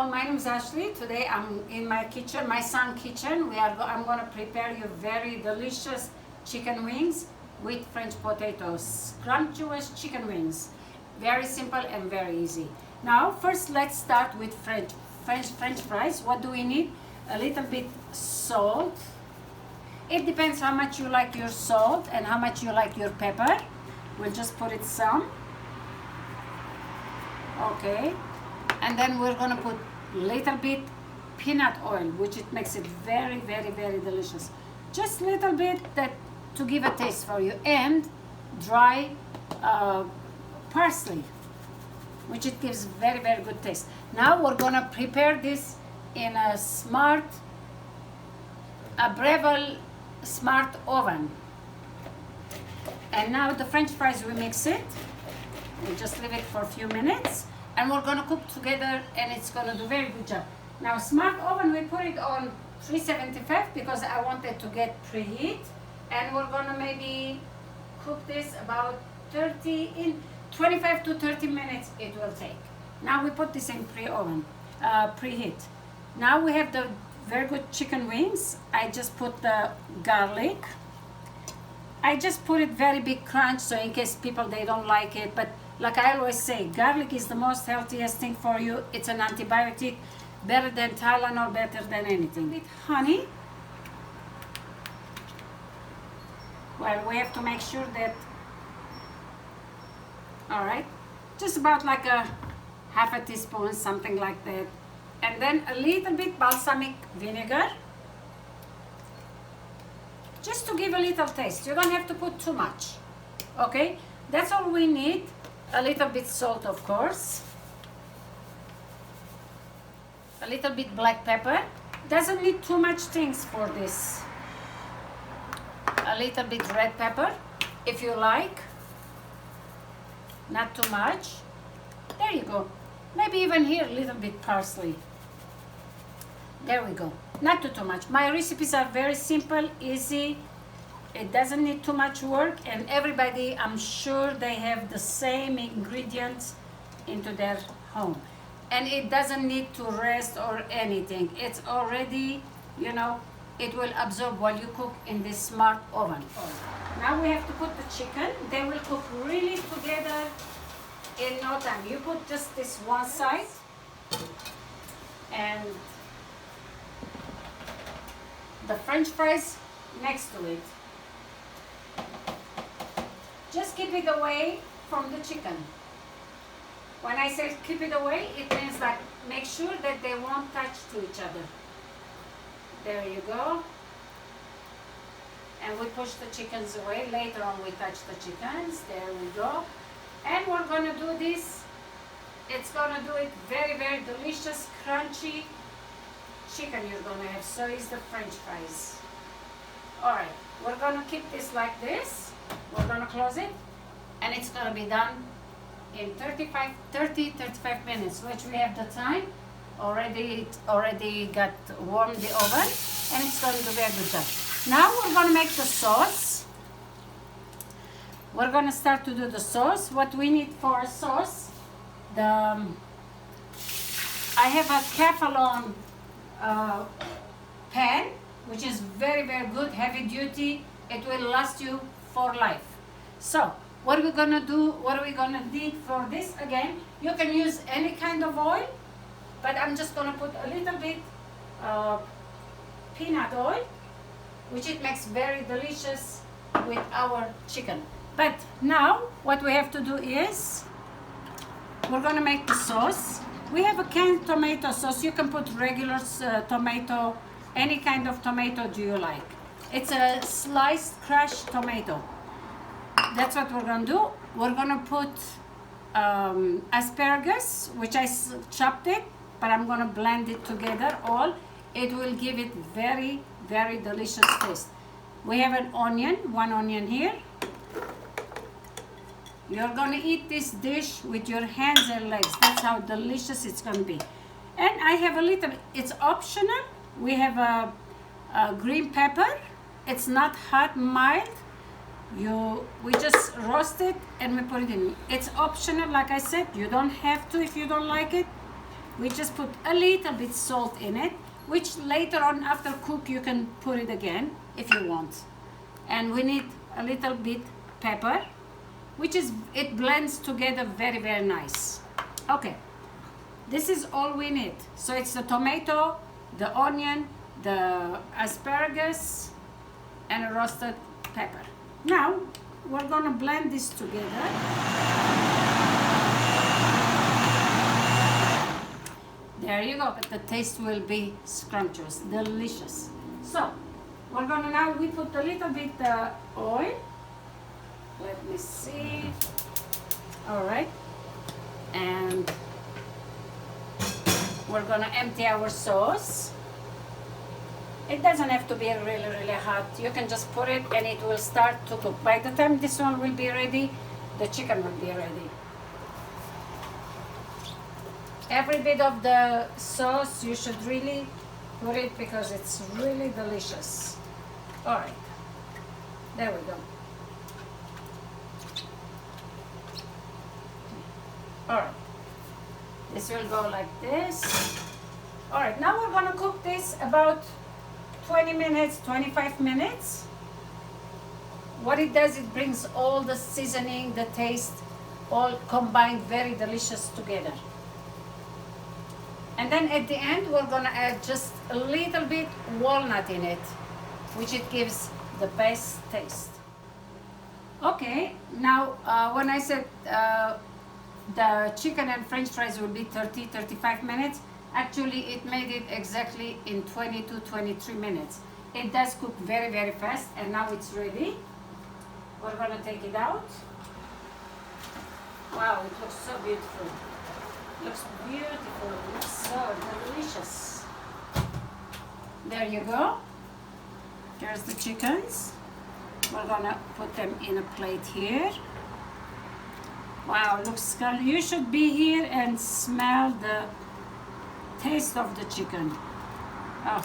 Hello, my name is Ashley. Today I'm in my kitchen, my son's kitchen. I'm going to prepare you very delicious chicken wings with French potatoes. Scrumptious chicken wings. Very simple and very easy. Now, first let's start with French fries. What do we need? A little bit salt. It depends how much you like your salt and how much you like your pepper. We'll just put it some. Okay. And then we're gonna put little bit peanut oil, which it makes it very, very, very delicious. Just little bit that to give a taste for you, and dry parsley, which it gives very, very good taste. Now we're gonna prepare this in a Breville smart oven. And now the French fries, we mix it. We just leave it for a few minutes. And we're gonna cook together, and it's gonna do very good job. Now, smart oven, we put it on 375 because I want it to get preheat. And we're gonna maybe cook this about 25 to 30 minutes it will take. Now we put this in preheat. Now we have the very good chicken wings. I just put the garlic. I just put it very big crunch, so in case people, they don't like it, but like I always say, garlic is the most healthiest thing for you. It's an antibiotic, better than Tylenol, better than anything. With honey. Well, we have to make sure that, all right, just about like a half a teaspoon, something like that. And then a little bit balsamic vinegar, just to give a little taste. You don't have to put too much, okay? That's all we need. A little bit salt, of course. A little bit black pepper. Doesn't need too much things for this. A little bit red pepper, if you like. Not too much. There you go. Maybe even here a little bit parsley. There we go. Not too much. My recipes are very simple, easy. It doesn't need too much work, and everybody, I'm sure they have the same ingredients into their home. And it doesn't need to rest or anything. It's already, you know, it will absorb while you cook in this smart oven. Now we have to put the chicken. They will cook really together in no time. You put just this one side, and the French fries next to it. Just keep it away from the chicken. When I say keep it away, it means like make sure that they won't touch to each other. There you go. And we push the chickens away. Later on we touch the chickens. There we go. And we're gonna do this. It's gonna do it very, very delicious, crunchy chicken you're gonna have. So is the French fries. All right, we're gonna keep this like this. We're gonna close it, and it's gonna be done in 35 minutes, which we have the time. It already got warm the oven, and it's gonna do a very good job. Now we're gonna make the sauce. We're gonna start to do the sauce. What we need for a sauce, I have a Teflon pan, which is very, very good, heavy duty. It will last you for life. So what are we gonna do? What are we gonna need for this? Again, you can use any kind of oil, but I'm just gonna put a little bit peanut oil, which it makes very delicious with our chicken. But now what we have to do is we're gonna make the sauce. We have a canned tomato sauce. You can put regular tomato, any kind of tomato do you like. It's a sliced crushed tomato. That's what we're gonna do. We're gonna put asparagus, which I chopped it, but I'm gonna blend it together all. It will give it very, very delicious taste. We have an onion, one onion here. You're gonna eat this dish with your hands and legs. That's how delicious it's gonna be. And I have a little, it's optional. We have a green pepper. It's not hot, mild. We just roast it and we put it in. It's optional, like I said. You don't have to if you don't like it. We just put a little bit salt in it, which later on after cook you can put it again if you want. And we need a little bit pepper, which is, it blends together very, very nice. Okay, this is all we need. So it's the tomato, the onion, the asparagus, and a roasted pepper. Now we're gonna blend this together. There you go, but the taste will be scrumptious, delicious. So we're gonna now, we put a little bit oil. Let me see. All right, and we're gonna empty our sauce. It doesn't have to be really, really hot. You can just put it and it will start to cook. By the time this one will be ready, the chicken will be ready. Every bit of the sauce you should really put it because it's really delicious. All right, there we go. All right, this will go like this. All right, now we're gonna cook this about 20 minutes, 25 minutes. What it does, it brings all the seasoning, the taste, all combined very delicious together. And then at the end, we're gonna add just a little bit walnut in it, which it gives the best taste. Okay, now when I said the chicken and French fries will be 30-35 minutes, actually it made it exactly in 20 to 23 minutes. It does cook very, very fast, and now it's ready. We're gonna take it out. Wow, it looks so beautiful. Looks beautiful, looks so delicious. There you go. Here's the chickens. We're gonna put them in a plate here. Wow, looks good. You should be here and smell the taste of the chicken. Oh,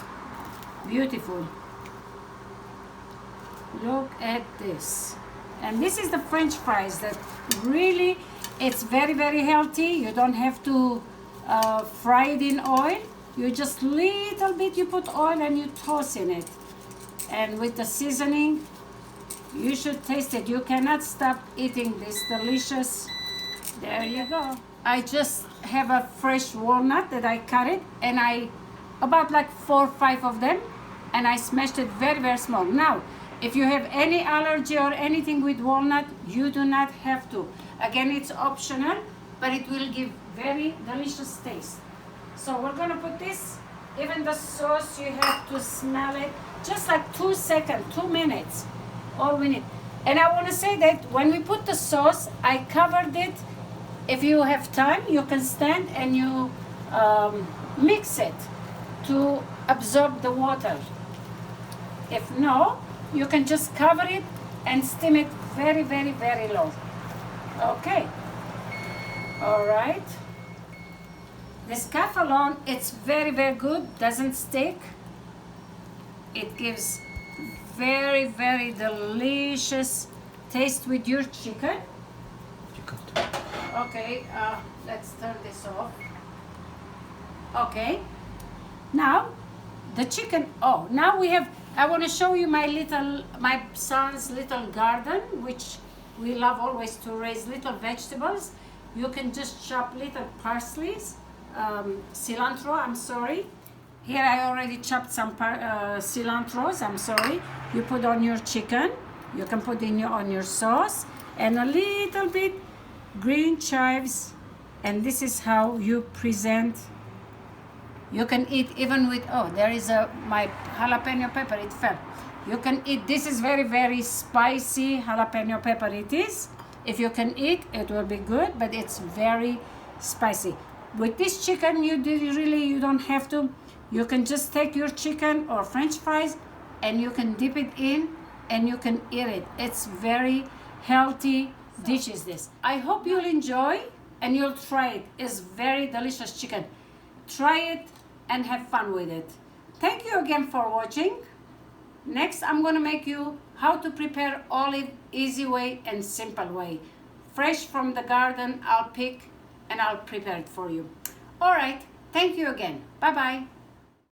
beautiful. Look at this. And this is the French fries that really, it's very, very healthy. You don't have to fry it in oil. You just little bit, you put oil and you toss in it. And with the seasoning, you should taste it. You cannot stop eating this delicious. There you go. I just have a fresh walnut that I cut it, and I, about like 4 or 5 of them, and I smashed it very, very small. Now, if you have any allergy or anything with walnut, you do not have to. Again, it's optional, but it will give very delicious taste. So we're gonna put this, even the sauce, you have to smell it, just like 2 seconds, 2 minutes, all we need. And I wanna say that when we put the sauce, I covered it. If you have time, you can stand and you mix it to absorb the water. If no, you can just cover it and steam it very, very, very low. Okay. All right. This alone, it's very, very good. Doesn't stick. It gives very, very delicious taste with your chicken. Okay, let's turn this off. Okay. Now, the chicken. Oh, now we have. I want to show you my son's little garden, which we love always to raise little vegetables. You can just chop little parsley, cilantro. I'm sorry. Here I already chopped some cilantros. I'm sorry. You put on your chicken. You can put on your sauce and a little bit green chives, and this is how you present. You can eat even with, oh, there is my jalapeno pepper, it fell. You can eat, this is very, very spicy jalapeno pepper it is. If you can eat, it will be good, but it's very spicy. With this chicken, you don't have to. You can just take your chicken or French fries and you can dip it in and you can eat it. It's very healthy dish is this. I hope you'll enjoy and you'll try it. It's very delicious chicken. Try it and have fun with it. Thank you again for watching. Next, I'm gonna make you how to prepare olive easy way and simple way. Fresh from the garden, I'll pick and I'll prepare it for you. All right, Thank you again. Bye bye.